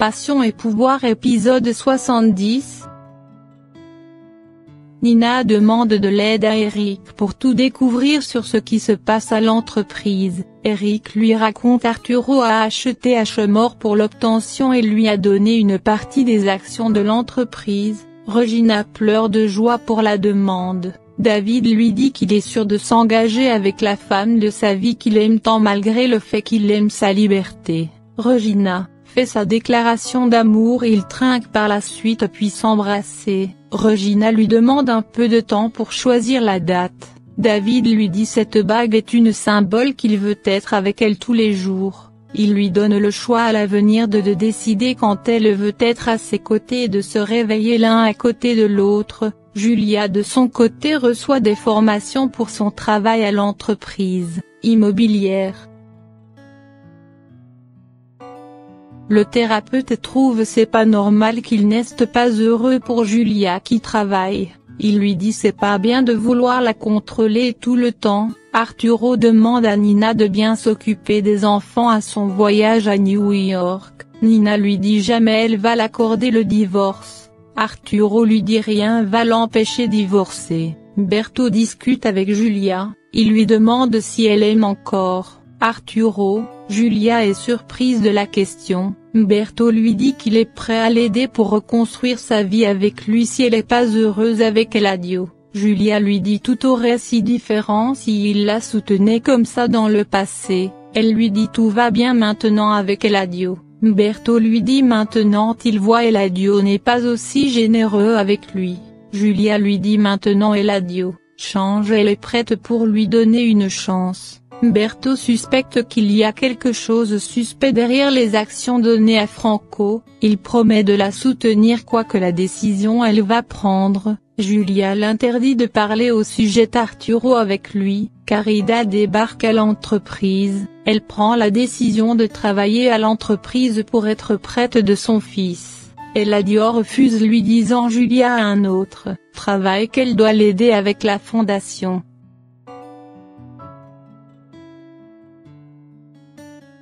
Passion et pouvoir épisode 70. Nina demande de l'aide à Eric pour tout découvrir sur ce qui se passe à l'entreprise. Eric lui raconte Arturo a acheté H-Mort pour l'obtention et lui a donné une partie des actions de l'entreprise. Regina pleure de joie pour la demande. David lui dit qu'il est sûr de s'engager avec la femme de sa vie qu'il aime tant malgré le fait qu'il aime sa liberté. Regina fait sa déclaration d'amour et ils trinquent par la suite puis s'embrasser. Regina lui demande un peu de temps pour choisir la date. David lui dit cette bague est une symbole qu'il veut être avec elle tous les jours. Il lui donne le choix à l'avenir de décider quand elle veut être à ses côtés et de se réveiller l'un à côté de l'autre. Julia de son côté reçoit des formations pour son travail à l'entreprise immobilière. Le thérapeute trouve c'est pas normal qu'il n'est pas heureux pour Julia qui travaille. Il lui dit c'est pas bien de vouloir la contrôler tout le temps. Arturo demande à Nina de bien s'occuper des enfants à son voyage à New York. Nina lui dit jamais elle va l'accorder le divorce. Arturo lui dit rien va l'empêcher de divorcer. Berto discute avec Julia, il lui demande si elle aime encore Arturo. Julia est surprise de la question. Berto lui dit qu'il est prêt à l'aider pour reconstruire sa vie avec lui si elle n'est pas heureuse avec Eladio. Julia lui dit tout aurait si différent si il la soutenait comme ça dans le passé. Elle lui dit tout va bien maintenant avec Eladio. Berto lui dit maintenant il voit Eladio n'est pas aussi généreux avec lui. Julia lui dit maintenant Eladio change elle est prête pour lui donner une chance. Berto suspecte qu'il y a quelque chose suspect derrière les actions données à Franco, il promet de la soutenir quoi que la décision elle va prendre. Julia l'interdit de parler au sujet d'Arturo avec lui. Carida débarque à l'entreprise, elle prend la décision de travailler à l'entreprise pour être prête de son fils. Eladio refuse lui disant Julia a un autre travail qu'elle doit l'aider avec la fondation.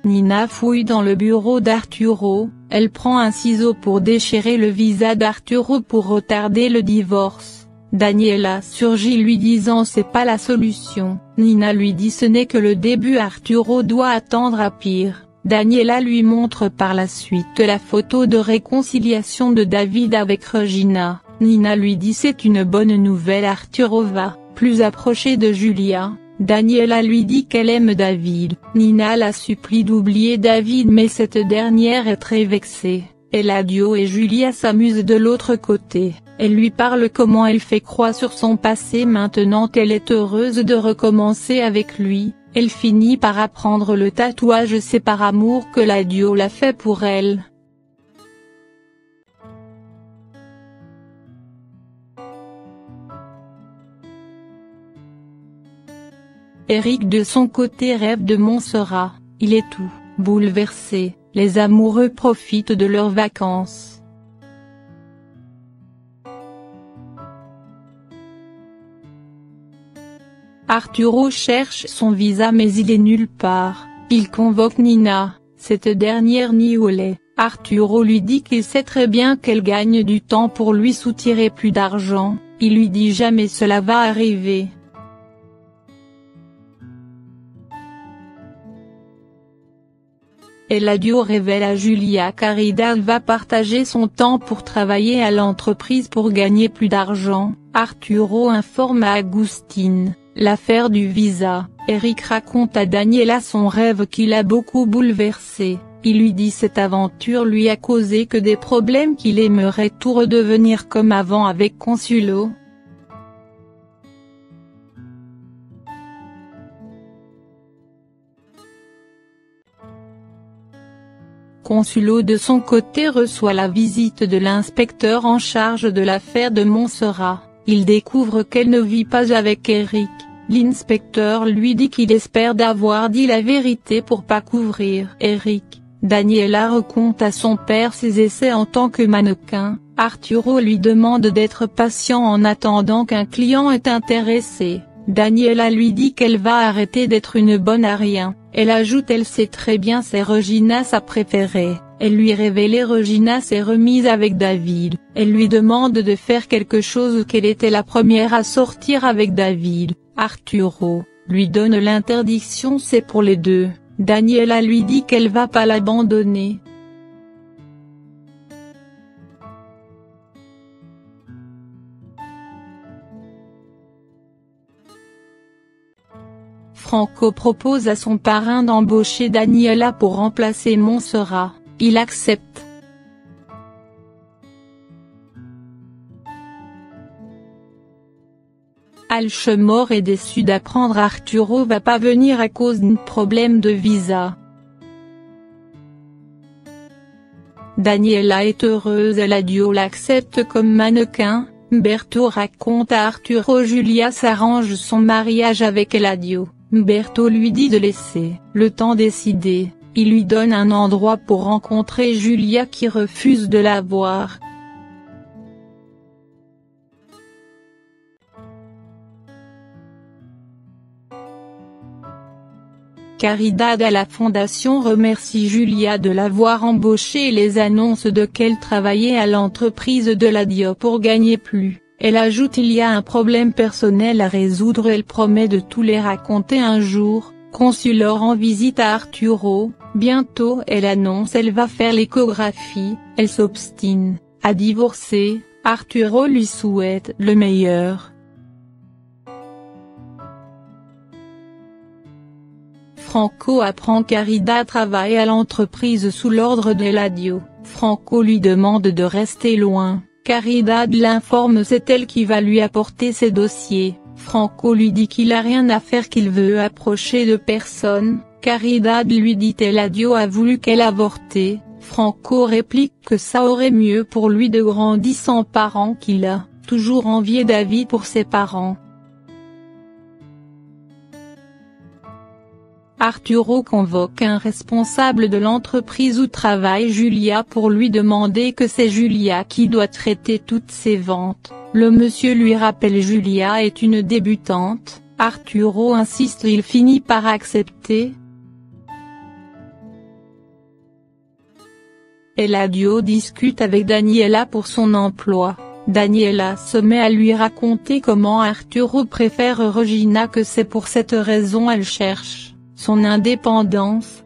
Nina fouille dans le bureau d'Arturo, elle prend un ciseau pour déchirer le visa d'Arturo pour retarder le divorce. Daniela surgit lui disant c'est pas la solution. Nina lui dit ce n'est que le début Arturo doit attendre à pire. Daniela lui montre par la suite la photo de réconciliation de David avec Regina. Nina lui dit c'est une bonne nouvelle Arturo va plus approcher de Julia. Daniela lui dit qu'elle aime David. Nina la supplie d'oublier David mais cette dernière est très vexée. Eladio et Julia s'amusent de l'autre côté. Elle lui parle comment elle fait croix sur son passé maintenant qu'elle est heureuse de recommencer avec lui. Elle finit par apprendre le tatouage c'est par amour que Eladio l'a fait pour elle. Eric de son côté rêve de Montserrat, il est tout bouleversé, les amoureux profitent de leurs vacances. Arturo cherche son visa mais il est nulle part, il convoque Nina, cette dernière nie où elle est. Arturo lui dit qu'il sait très bien qu'elle gagne du temps pour lui soutirer plus d'argent, il lui dit jamais cela va arriver. Eladio révèle à Julia qu'Arida va partager son temps pour travailler à l'entreprise pour gagner plus d'argent. Arturo informe à Agustín l'affaire du visa. Eric raconte à Daniela son rêve qui l'a beaucoup bouleversé. Il lui dit cette aventure lui a causé que des problèmes qu'il aimerait tout redevenir comme avant avec Consuelo. Consuelo de son côté reçoit la visite de l'inspecteur en charge de l'affaire de Montserrat. Il découvre qu'elle ne vit pas avec Eric. L'inspecteur lui dit qu'il espère d'avoir dit la vérité pour pas couvrir Eric. Daniela raconte à son père ses essais en tant que mannequin. Arturo lui demande d'être patient en attendant qu'un client est intéressé. Daniela lui dit qu'elle va arrêter d'être une bonne à rien. Elle ajoute elle sait très bien c'est Regina sa préférée. Elle lui révèle Regina s'est remise avec David. Elle lui demande de faire quelque chose qu'elle était la première à sortir avec David. Arturo lui donne l'interdiction c'est pour les deux. Daniela lui dit qu'elle va pas l'abandonner. Franco propose à son parrain d'embaucher Daniela pour remplacer Montserrat, il accepte. Alchemor est déçu d'apprendre Arturo va pas venir à cause d'un problème de visa. Daniela est heureuse Eladio l'accepte comme mannequin. Umberto raconte à Arturo Julia s'arrange son mariage avec Eladio. Umberto lui dit de laisser le temps décider, il lui donne un endroit pour rencontrer Julia qui refuse de la voir. Caridad à la fondation remercie Julia de l'avoir embauchée et les annonce de qu'elle travaillait à l'entreprise d'Eladio pour gagner plus. Elle ajoute il y a un problème personnel à résoudre elle promet de tout les raconter un jour. Consul rend visite à Arturo, bientôt elle annonce elle va faire l'échographie, elle s'obstine à divorcer, Arturo lui souhaite le meilleur. Franco apprend qu'Arida travaille à l'entreprise sous l'ordre d'Eladio. Franco lui demande de rester loin. Caridad l'informe c'est elle qui va lui apporter ses dossiers. Franco lui dit qu'il a rien à faire qu'il veut approcher de personne. Caridad lui dit Eladio a voulu qu'elle avorte. Franco réplique que ça aurait mieux pour lui de grandir sans parents qu'il a toujours envié David pour ses parents. Arturo convoque un responsable de l'entreprise où travaille Julia pour lui demander que c'est Julia qui doit traiter toutes ses ventes. Le monsieur lui rappelle Julia est une débutante, Arturo insiste il finit par accepter. Eladio discute avec Daniela pour son emploi. Daniela se met à lui raconter comment Arturo préfère Regina que c'est pour cette raison elle cherche son indépendance.